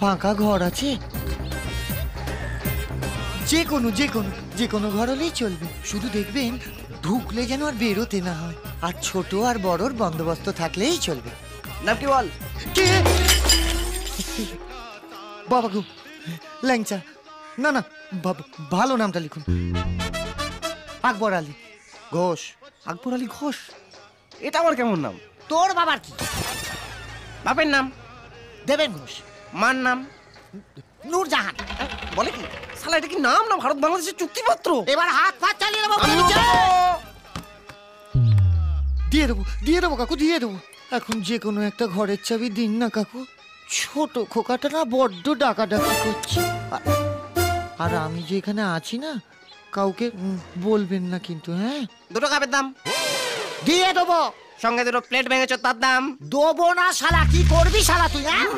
ফাঁকা ঘর আছে? যে কোনো ঘর হলেই চলবে, শুধু দেখবেন ঢুকলে যেন আর বেরোতে না হয়, আর ছোট আর বড়র বন্দোবস্ত থাকলেই চলবে। নাম কি বল? কে? বাবা গো, ল্যাংচা। না না, ভালো নামটা লিখুন। আকবর আলী ঘোষ। আকবর আলী ঘোষ? এটা আমার কেমন নাম? তোর বাবার কি? বাপের নাম দেবেন ঘোষ। মার নাম নূরজাহান। বলে কি শালা, এটা কি নাম না ভারত বাংলাদেশের চুক্তিপত্র? এবার হাত পা চালিয়ে দেবো। দিয়ে দেবো কাকু, দিয়ে দেবো। এখন যে কোনো একটা ঘরের চাবি দিন না কাকু। ছোট খোকাটা না বড্ড ডাকাডাকি করছে, আর আমি যে এখানে আছি না, কাউকে বলবেন না কিন্তু। হ্যাঁ, দুটো কাপের দাম দিয়ে দেবো। সঙ্গে দুটো প্লেট ভেঙেছ, তার দাম দেবো না শালা। কি করবি শালা তুই? হ্যাঁ,